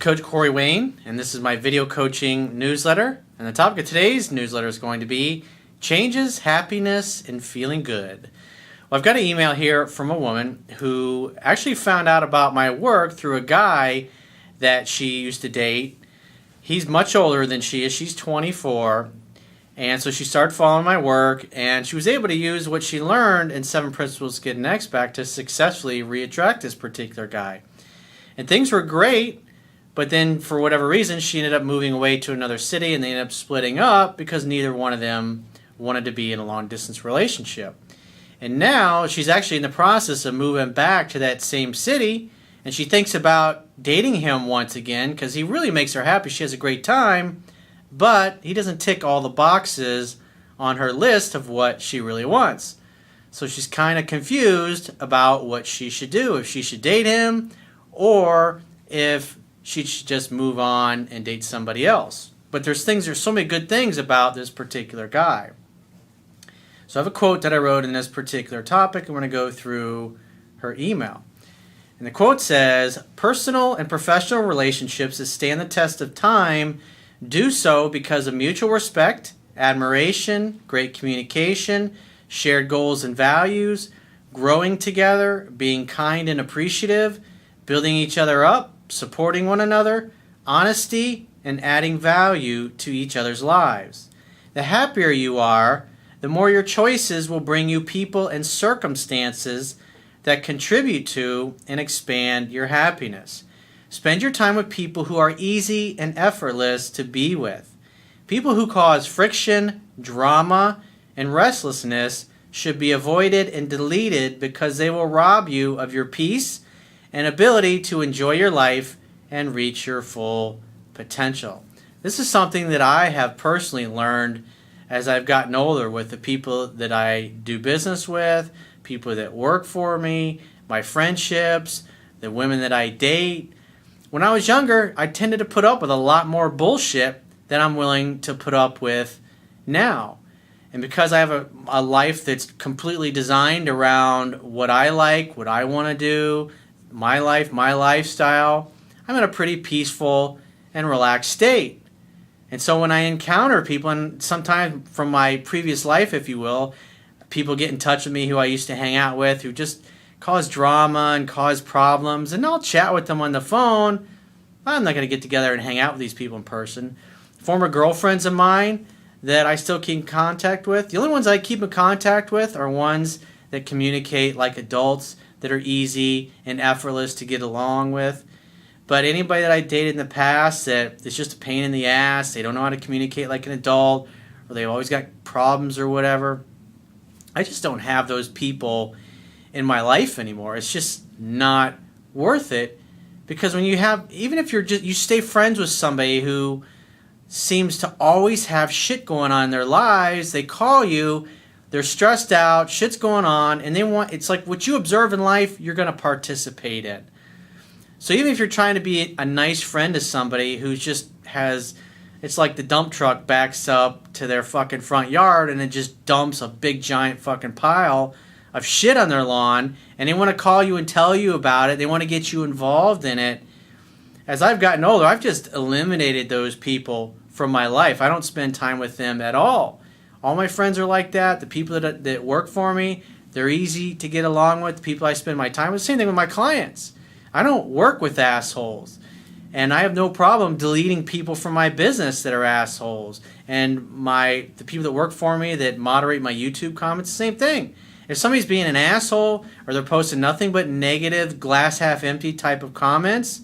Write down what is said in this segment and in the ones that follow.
Coach Corey Wayne, and this is my video coaching newsletter. And the topic of today's newsletter is going to be changes, happiness, and feeling good. Well, I've got an email here from a woman who actually found out about my work through a guy that she used to date. He's much older than she is. She's 24. And so she started following my work, and she was able to use what she learned in 7 Principles to Get an X Back to successfully re-attract this particular guy. And things were great, but then for whatever reason, she ended up moving away to another city, and they ended up splitting up because neither one of them wanted to be in a long-distance relationship. And now she's actually in the process of moving back to that same city, and she thinks about dating him once again because he really makes her happy. She has a great time, but he doesn't tick all the boxes on her list of what she really wants. So she's kind of confused about what she should do, if she should date him or if she should just move on and date somebody else. But there's so many good things about this particular guy. So I have a quote that I wrote in this particular topic. I'm going to go through her email. And the quote says, "Personal and professional relationships that stand the test of time do so because of mutual respect, admiration, great communication, shared goals and values, growing together, being kind and appreciative, building each other up, supporting one another, honesty, and adding value to each other's lives. The happier you are, the more your choices will bring you people and circumstances that contribute to and expand your happiness. Spend your time with people who are easy and effortless to be with. People who cause friction, drama, and restlessness should be avoided and deleted because they will rob you of your peace and ability to enjoy your life and reach your full potential." This is something that I have personally learned as I've gotten older with the people that I do business with, people that work for me, my friendships, the women that I date. When I was younger, I tended to put up with a lot more bullshit than I'm willing to put up with now. And because I have a life that's completely designed around what I like, what I want to do, my life, my lifestyle, I'm in a pretty peaceful and relaxed state. And so when I encounter people, and sometimes from my previous life, if you will, people get in touch with me who I used to hang out with who just cause drama and cause problems, and I'll chat with them on the phone. I'm not going to get together and hang out with these people in person. Former girlfriends of mine that I still keep in contact with, the only ones I keep in contact with are ones that communicate like adults, that are easy and effortless to get along with. But anybody that I dated in the past that is just a pain in the ass, they don't know how to communicate like an adult, or they've always got problems or whatever, I just don't have those people in my life anymore. It's just not worth it, because when you have, even if you stay friends with somebody who seems to always have shit going on in their lives, they call you, they're stressed out, shit's going on, and it's like what you observe in life, you're going to participate in. So even if you're trying to be a nice friend to somebody who just it's like the dump truck backs up to their fucking front yard and it just dumps a big giant fucking pile of shit on their lawn, and they want to call you and tell you about it, they want to get you involved in it. As I've gotten older, I've just eliminated those people from my life. I don't spend time with them at all. All my friends are like that. The people that work for me, they're easy to get along with. The people I spend my time with. Same thing with my clients. I don't work with assholes. And I have no problem deleting people from my business that are assholes. And the people that work for me that moderate my YouTube comments, same thing. If somebody's being an asshole or they're posting nothing but negative, glass half empty type of comments,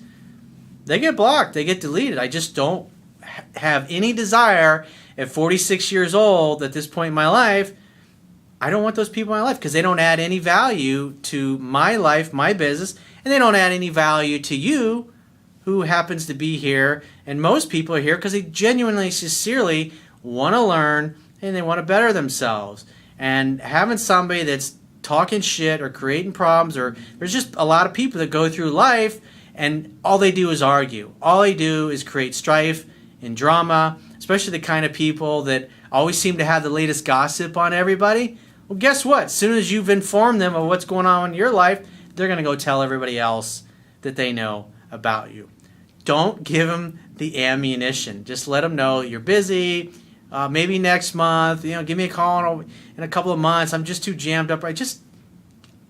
they get blocked. They get deleted. I just don't have any desire at 46 years old, at this point in my life, I don't want those people in my life because they don't add any value to my life, my business, and they don't add any value to you who happens to be here. And most people are here because they genuinely, sincerely want to learn and they want to better themselves. And having somebody that's talking shit or creating problems, or there's just a lot of people that go through life and all they do is argue. All they do is create strife and drama, especially the kind of people that always seem to have the latest gossip on everybody. Well, guess what? As soon as you've informed them of what's going on in your life, they're going to go tell everybody else that they know about you. don't give them the ammunition. Just let them know you're busy. Maybe next month, give me a call in a couple of months. I'm just too jammed up. Right? Just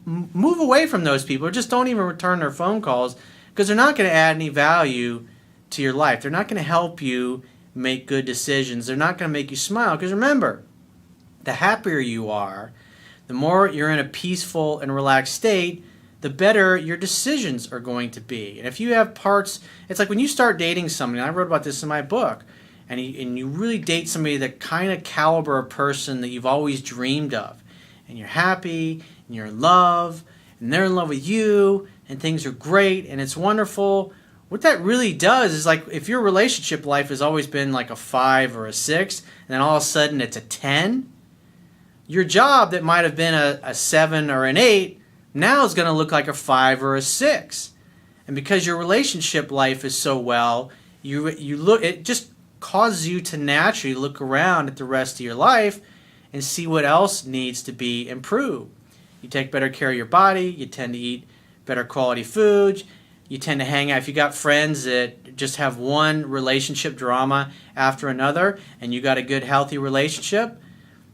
move away from those people, or just don't even return their phone calls, because they're not going to add any value to your life. They're not going to help you make good decisions. They're not going to make you smile, because remember, the happier you are, the more you're in a peaceful and relaxed state, the better your decisions are going to be. And if you have parts, it's like when you start dating somebody, and I wrote about this in my book, and you really date somebody, the kind of caliber of person that you've always dreamed of, and you're happy, and you're in love, and they're in love with you, and things are great, and it's wonderful. What that really does is, like, if your relationship life has always been like a 5 or a 6, and then all of a sudden it's a 10, your job that might have been a 7 or an 8 now is going to look like a 5 or a 6. And because your relationship life is so well, it just causes you to naturally look around at the rest of your life and see what else needs to be improved. You take better care of your body. You tend to eat better quality foods. You tend to hang out. If you got friends that just have one relationship drama after another, and you got a good, healthy relationship,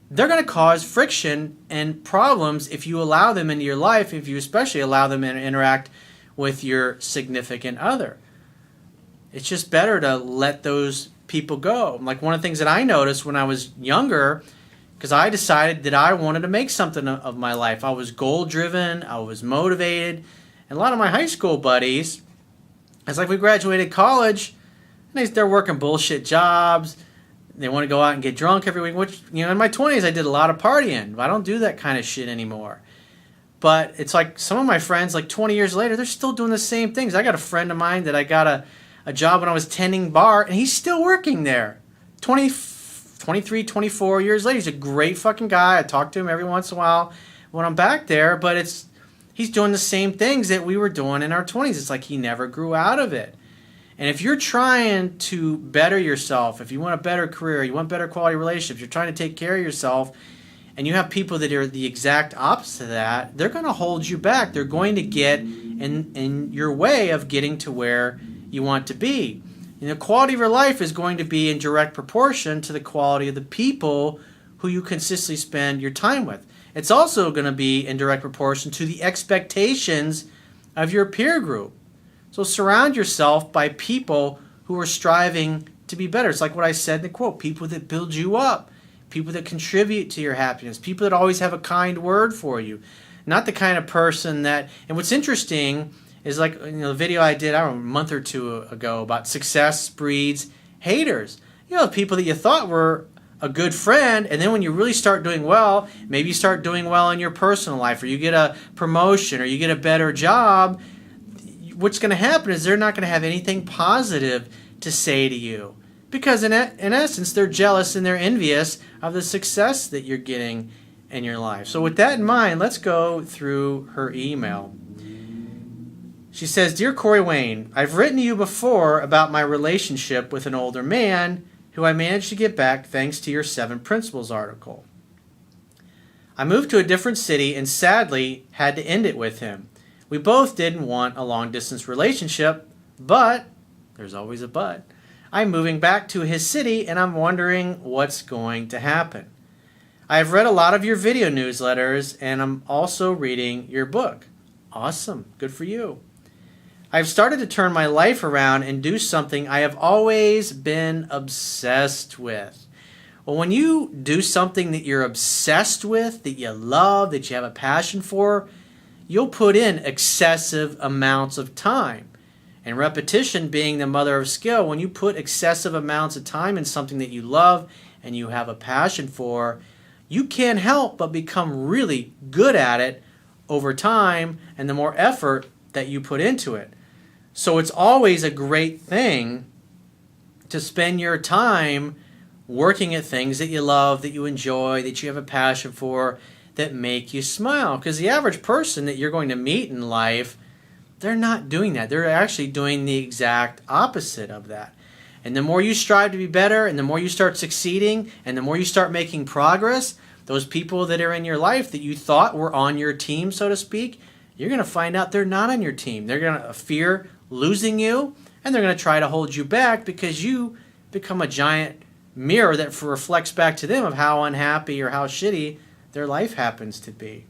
they're going to cause friction and problems if you allow them into your life, if you especially allow them to interact with your significant other. It's just better to let those people go. Like, one of the things that I noticed when I was younger, because I decided that I wanted to make something of my life. I was goal-driven. I was motivated. And a lot of my high school buddies, it's like we graduated college, and they're working bullshit jobs. They want to go out and get drunk every week, which, in my 20s, I did a lot of partying. I don't do that kind of shit anymore. But it's like some of my friends, like 20 years later, they're still doing the same things. I got a friend of mine that I got a job when I was tending bar, and he's still working there. 23, 24 years later. He's a great fucking guy. I talk to him every once in a while when I'm back there, but he's doing the same things that we were doing in our 20s. It's like he never grew out of it. And if you're trying to better yourself, if you want a better career, you want better quality relationships, you're trying to take care of yourself, and you have people that are the exact opposite of that, they're going to hold you back. They're going to get in your way of getting to where you want to be. The quality of your life is going to be in direct proportion to the quality of the people who you consistently spend your time with. It's also going to be in direct proportion to the expectations of your peer group. So surround yourself by people who are striving to be better. It's like what I said in the quote, people that build you up, people that contribute to your happiness, people that always have a kind word for you. Not the kind of person that, and what's interesting is, like, the video I did, a month or two ago about success breeds haters. People that you thought were a good friend, and then when you really start doing well, maybe you start doing well in your personal life, or you get a promotion, or you get a better job, what's going to happen is they're not going to have anything positive to say to you. Because in essence, they're jealous and they're envious of the success that you're getting in your life. So with that in mind, let's go through her email. She says, Dear Corey Wayne, I've written to you before about my relationship with an older man who I managed to get back thanks to your 7 Principles article. I moved to a different city and sadly had to end it with him. We both didn't want a long-distance relationship, but, there's always a but, I'm moving back to his city and I'm wondering what's going to happen. I have read a lot of your video newsletters and I'm also reading your book. Awesome. Good for you. I've started to turn my life around and do something I have always been obsessed with. Well, when you do something that you're obsessed with, that you love, that you have a passion for, you'll put in excessive amounts of time. And repetition being the mother of skill, when you put excessive amounts of time in something that you love and you have a passion for, you can't help but become really good at it over time and the more effort that you put into it. So it's always a great thing to spend your time working at things that you love, that you enjoy, that you have a passion for, that make you smile. Because the average person that you're going to meet in life, they're not doing that. They're actually doing the exact opposite of that. And the more you strive to be better, and the more you start succeeding, and the more you start making progress, those people that are in your life that you thought were on your team, so to speak, you're going to find out they're not on your team. They're going to fear losing you, and they're going to try to hold you back because you become a giant mirror that reflects back to them of how unhappy or how shitty their life happens to be.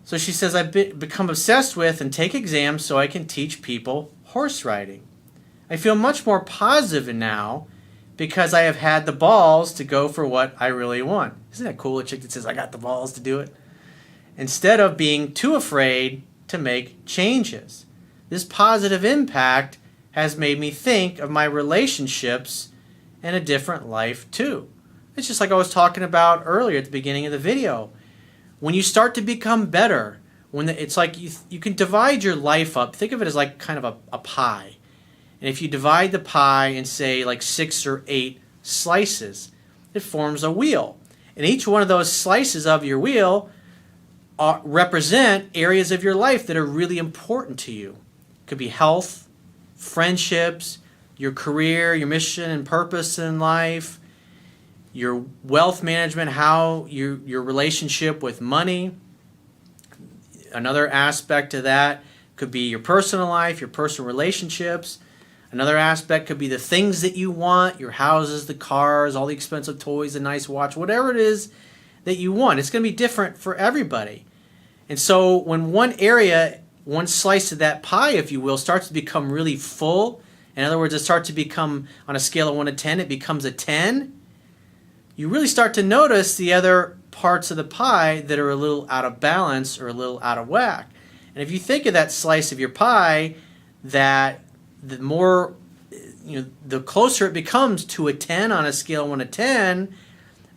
So she says, I've become obsessed with and take exams so I can teach people horse riding. I feel much more positive now because I have had the balls to go for what I really want. Isn't that cool? A chick that says, I got the balls to do it. Instead of being too afraid to make changes. This positive impact has made me think of my relationships in a different life too. It's just like I was talking about earlier at the beginning of the video. When you start to become better, it's like you can divide your life up. Think of it as like kind of a pie. And if you divide the pie in, say, like 6 or 8 slices, it forms a wheel. And each one of those slices of your wheel represent areas of your life that are really important to you. It could be health, friendships, your career, your mission and purpose in life, your wealth management, how your relationship with money. Another aspect to that could be your personal life, your personal relationships. Another aspect could be the things that you want, your houses, the cars, all the expensive toys, the nice watch, whatever it is that you want. It's going to be different for everybody. And so when one area, one slice of that pie, if you will, starts to become really full, in other words, it starts to become, on a scale of 1 to 10, it becomes a 10, you really start to notice the other parts of the pie that are a little out of balance or a little out of whack. And if you think of that slice of your pie, that the more, the closer it becomes to a 10 on a scale of 1 to 10,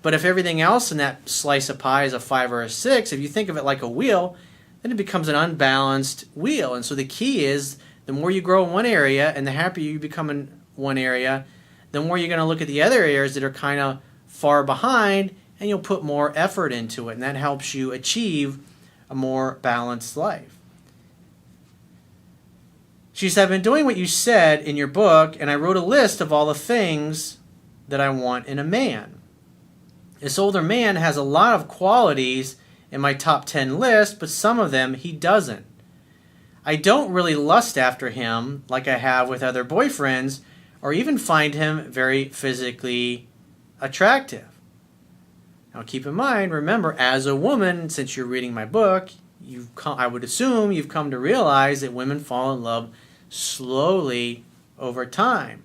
but if everything else in that slice of pie is a 5 or a 6, if you think of it like a wheel, then it becomes an unbalanced wheel. And so the key is, the more you grow in one area and the happier you become in one area, the more you're going to look at the other areas that are kind of far behind, and you'll put more effort into it, and that helps you achieve a more balanced life. She said, I've been doing what you said in your book, and I wrote a list of all the things that I want in a man. This older man has a lot of qualities in my top 10 list, but some of them he doesn't. I don't really lust after him like I have with other boyfriends, or even find him very physically attractive. Now keep in mind, remember, as a woman, since you're reading my book, I would assume you've come to realize that women fall in love slowly over time.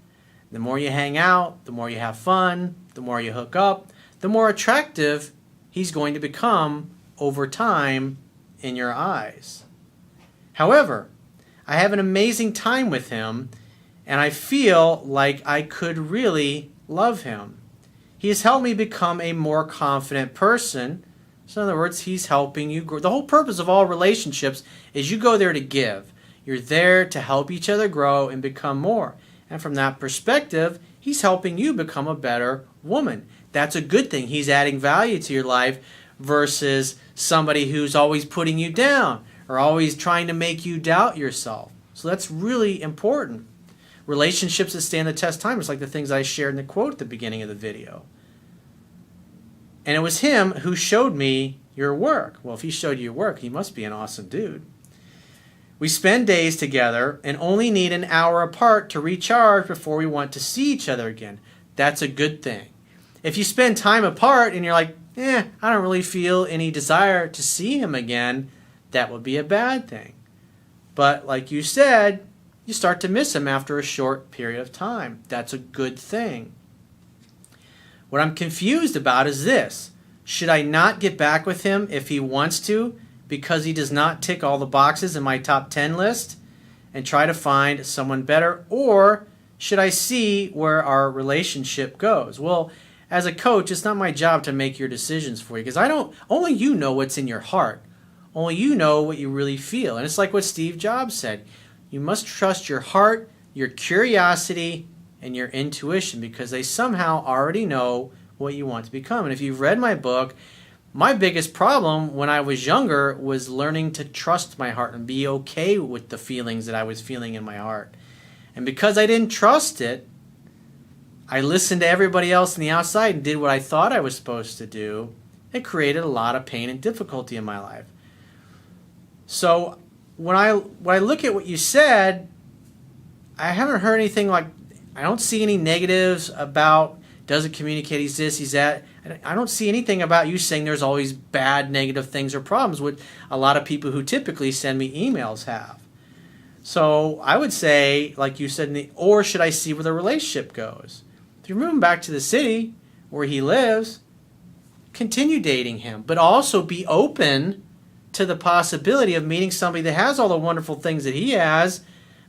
The more you hang out, the more you have fun, the more you hook up, the more attractive he's going to become over time in your eyes. However, I have an amazing time with him, and I feel like I could really love him. He has helped me become a more confident person. So in other words, he's helping you grow. The whole purpose of all relationships is you go there to give. You're there to help each other grow and become more. And from that perspective, he's helping you become a better woman. That's a good thing. He's adding value to your life versus somebody who's always putting you down or always trying to make you doubt yourself. So that's really important. Relationships that stand the test of time is like the things I shared in the quote at the beginning of the video. And it was him who showed me your work. Well, if he showed you your work, he must be an awesome dude. We spend days together and only need an hour apart to recharge before we want to see each other again. That's a good thing. If you spend time apart and you're like, I don't really feel any desire to see him again, that would be a bad thing. But like you said, you start to miss him after a short period of time. That's a good thing. What I'm confused about is this. Should I not get back with him if he wants to because he does not tick all the boxes in my top 10 list and try to find someone better? Or should I see where our relationship goes? Well, as a coach, it's not my job to make your decisions for you because only you know what's in your heart. Only you know what you really feel. And it's like what Steve Jobs said. You must trust your heart, your curiosity, and your intuition because they somehow already know what you want to become. And if you've read my book, my biggest problem when I was younger was learning to trust my heart and be okay with the feelings that I was feeling in my heart. And because I didn't trust it, I listened to everybody else on the outside and did what I thought I was supposed to do. It created a lot of pain and difficulty in my life. So when I look at what you said, I haven't heard anything like, I don't see any negatives about doesn't communicate, he's this, he's that. I don't see anything about you saying there's always bad, negative things or problems, which a lot of people who typically send me emails have. So I would say, like you said, or should I see where the relationship goes? If you're moving back to the city where he lives, continue dating him, but also be open to the possibility of meeting somebody that has all the wonderful things that he has,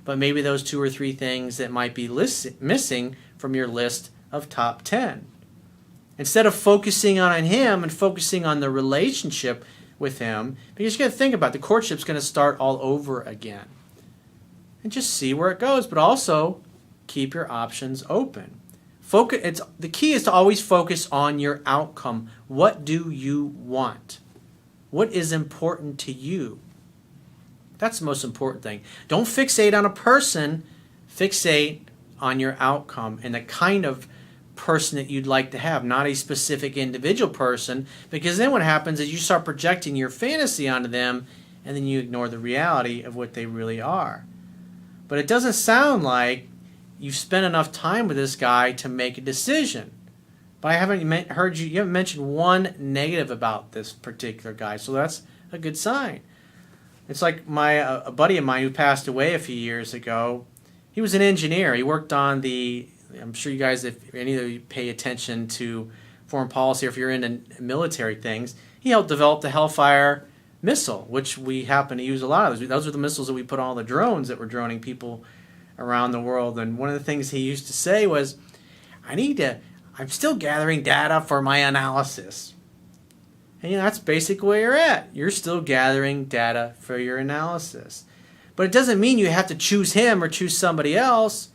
but maybe those 2 or 3 things that might be missing from your list of top 10. Instead of focusing on him and focusing on the relationship with him, because you got to think about it, the courtship's going to start all over again. And just see where it goes, but also keep your options open. The key is to always focus on your outcome. What do you want? What is important to you? That's the most important thing. Don't fixate on a person. Fixate on your outcome and the kind of person that you'd like to have, not a specific individual person, because then what happens is you start projecting your fantasy onto them and then you ignore the reality of what they really are. But it doesn't sound like you've spent enough time with this guy to make a decision. But I haven't heard you haven't mentioned one negative about this particular guy, so that's a good sign. It's like a buddy of mine who passed away a few years ago. He was an engineer. He worked on I'm sure you guys, if any of you pay attention to foreign policy or if you're into military things, he helped develop the Hellfire missile, which we happen to use a lot of. Those are the missiles that we put on all the drones that were droning people around the world. And one of the things he used to say was, I'm still gathering data for my analysis. And that's basically where you're at. You're still gathering data for your analysis. But it doesn't mean you have to choose him or choose somebody else.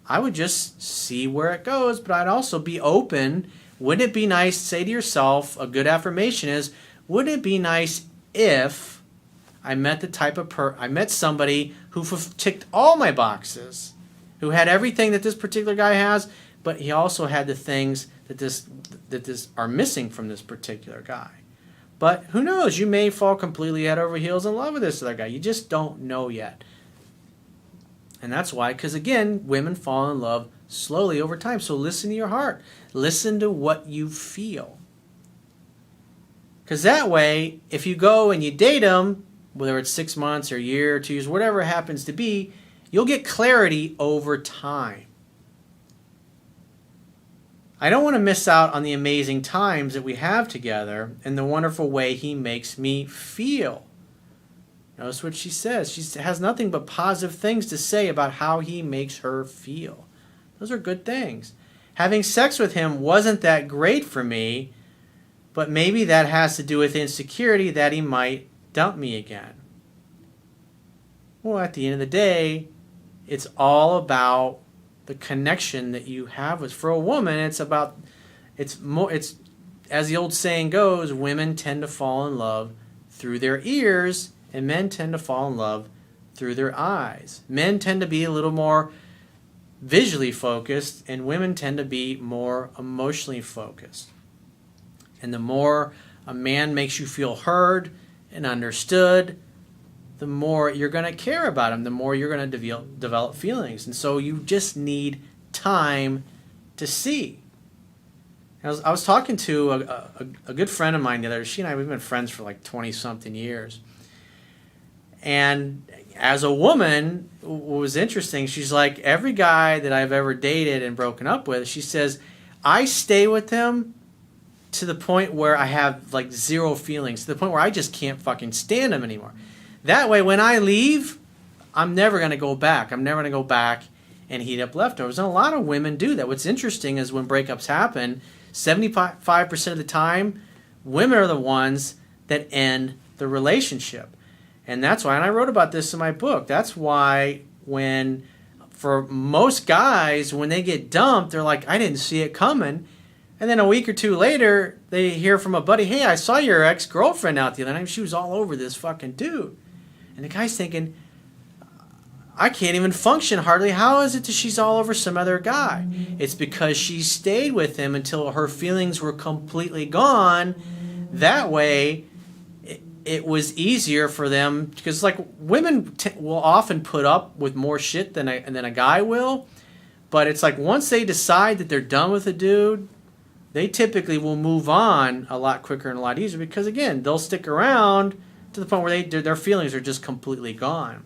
I would just see where it goes, but I'd also be open. Wouldn't it be nice, say to yourself, a good affirmation is, wouldn't it be nice if I met I met somebody who ticked all my boxes, who had everything that this particular guy has, but he also had the things that this are missing from this particular guy. But who knows? You may fall completely head over heels in love with this other guy. You just don't know yet. And that's why, because again, women fall in love slowly over time. So listen to your heart. Listen to what you feel. Because that way, if you go and you date them, whether it's 6 months or a year or 2 years, whatever it happens to be, you'll get clarity over time. I don't want to miss out on the amazing times that we have together and the wonderful way he makes me feel. Notice what she says. She has nothing but positive things to say about how he makes her feel. Those are good things. Having sex with him wasn't that great for me, but maybe that has to do with insecurity that he might dump me again. Well, at the end of the day, it's all about the connection that you have with. For a woman, it's as the old saying goes, women tend to fall in love through their ears, and men tend to fall in love through their eyes. Men tend to be a little more visually focused, and women tend to be more emotionally focused. And the more a man makes you feel heard and understood, the more you're going to care about him, the more you're going to develop feelings. And so you just need time to see. I was talking to a good friend of mine the other day. She and I, we've been friends for like 20-something years. And as a woman, what was interesting, she's like, every guy that I've ever dated and broken up with, she says, I stay with them to the point where I have like zero feelings, to the point where I just can't fucking stand them anymore. That way, when I leave, I'm never going to go back. I'm never going to go back and heat up leftovers. And a lot of women do that. What's interesting is when breakups happen, 75% of the time, women are the ones that end the relationship. And that's why, and I wrote about this in my book, that's why for most guys, when they get dumped, they're like, I didn't see it coming. And then a week or two later, they hear from a buddy, hey, I saw your ex-girlfriend out the other night. She was all over this fucking dude. And the guy's thinking, I can't even function hardly. How is it that she's all over some other guy? It's because she stayed with him until her feelings were completely gone. That way, it was easier for them, because like women will often put up with more shit than a guy will, but it's like once they decide that they're done with a dude, they typically will move on a lot quicker and a lot easier, because again, they'll stick around to the point where their feelings are just completely gone.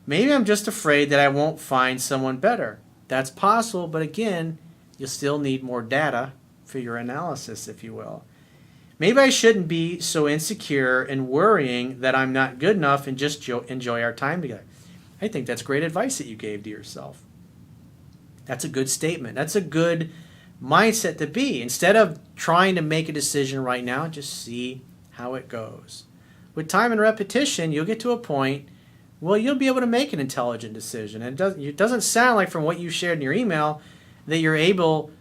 Maybe I'm just afraid that I won't find someone better. That's possible, but again, you'll still need more data for your analysis, if you will. Maybe I shouldn't be so insecure and worrying that I'm not good enough and just enjoy our time together. I think that's great advice that you gave to yourself. That's a good statement. That's a good mindset to be. Instead of trying to make a decision right now, just see how it goes. With time and repetition, you'll get to a point, well, you'll be able to make an intelligent decision. And it doesn't sound like from what you shared in your email that you're able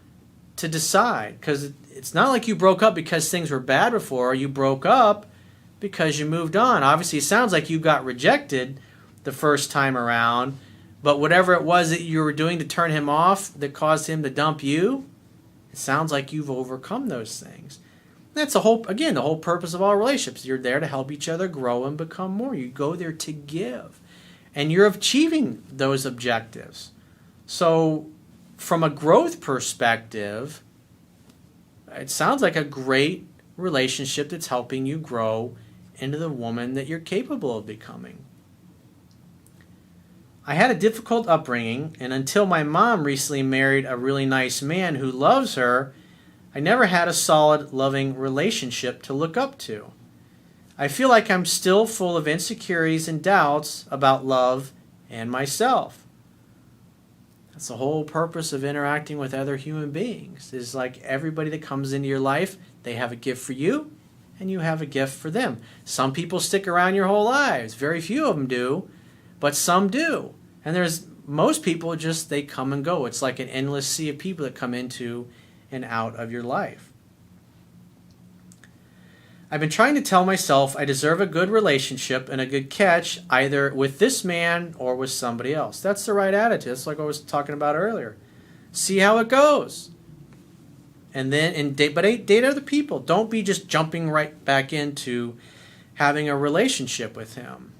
to decide, because it's not like you broke up because things were bad before. You broke up because you moved on. Obviously, it sounds like you got rejected the first time around, but whatever it was that you were doing to turn him off that caused him to dump you, it sounds like you've overcome those things. That's the whole purpose of all relationships. You're there to help each other grow and become more. You go there to give, and you're achieving those objectives. So from a growth perspective, it sounds like a great relationship that's helping you grow into the woman that you're capable of becoming. I had a difficult upbringing, and until my mom recently married a really nice man who loves her, I never had a solid, loving relationship to look up to. I feel like I'm still full of insecurities and doubts about love and myself. That's the whole purpose of interacting with other human beings. Is like everybody that comes into your life, they have a gift for you, and you have a gift for them. Some people stick around your whole lives. Very few of them do, but some do. And there's most people just, they come and go. It's like an endless sea of people that come into and out of your life. I've been trying to tell myself I deserve a good relationship and a good catch, either with this man or with somebody else. That's the right attitude. That's like I was talking about earlier. See how it goes. And then date other people. Don't be just jumping right back into having a relationship with him.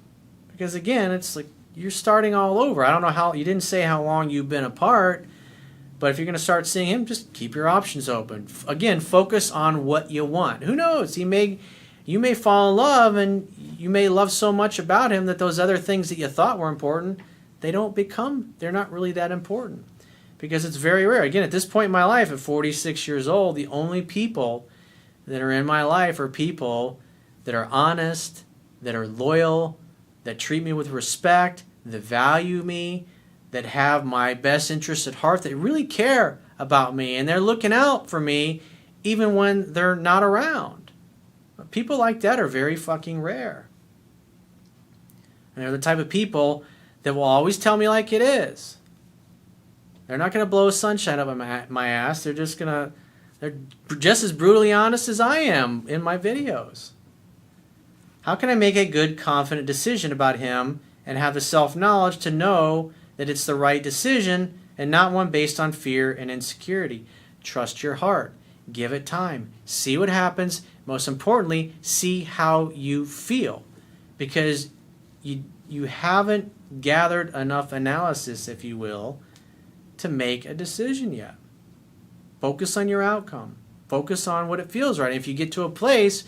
Because again, it's like you're starting all over. I don't know how, you didn't say how long you've been apart, but if you're going to start seeing him, just keep your options open. Again, focus on what you want. Who knows? You may fall in love, and you may love so much about him that those other things that you thought were important, they're not really that important. Because it's very rare. Again, at this point in my life, at 46 years old, the only people that are in my life are people that are honest, that are loyal, that treat me with respect, that value me, that have my best interests at heart, that really care about me, and they're looking out for me even when they're not around. But people like that are very fucking rare. And they're the type of people that will always tell me like it is. They're not going to blow sunshine up my ass. They're just as brutally honest as I am in my videos. How can I make a good, confident decision about him and have the self-knowledge to know that it's the right decision and not one based on fear and insecurity? Trust your heart. Give it time. See what happens. Most importantly, see how you feel. Because you haven't gathered enough analysis, if you will, to make a decision yet. Focus on your outcome. Focus on what it feels right. If you get to a place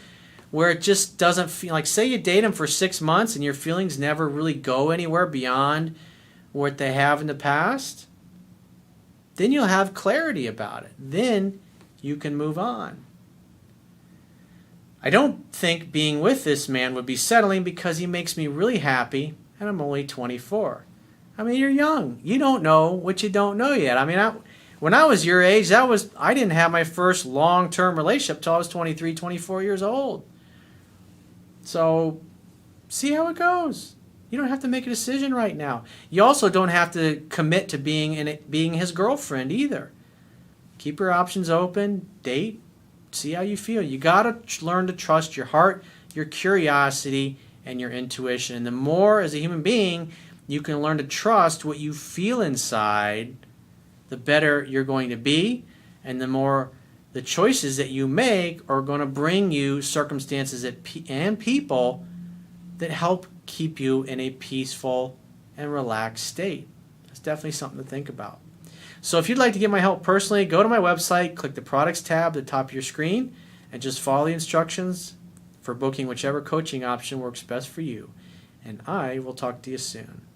where it just doesn't feel like, say you date him for 6 months and your feelings never really go anywhere beyond what they have in the past, then you'll have clarity about it. Then you can move on. I don't think being with this man would be settling because he makes me really happy, and I'm only 24. I mean, you're young. You don't know what you don't know yet. I mean, when I was your age, I didn't have my first long-term relationship till I was 23, 24 years old. So, see how it goes. You don't have to make a decision right now. You also don't have to commit to being his girlfriend either. Keep your options open, date, see how you feel. You got to learn to trust your heart, your curiosity, and your intuition. And the more, as a human being, you can learn to trust what you feel inside, the better you're going to be, and the the choices that you make are going to bring you circumstances and people that help keep you in a peaceful and relaxed state. That's definitely something to think about. So if you'd like to get my help personally, go to my website, click the products tab at the top of your screen, and just follow the instructions for booking whichever coaching option works best for you. And I will talk to you soon.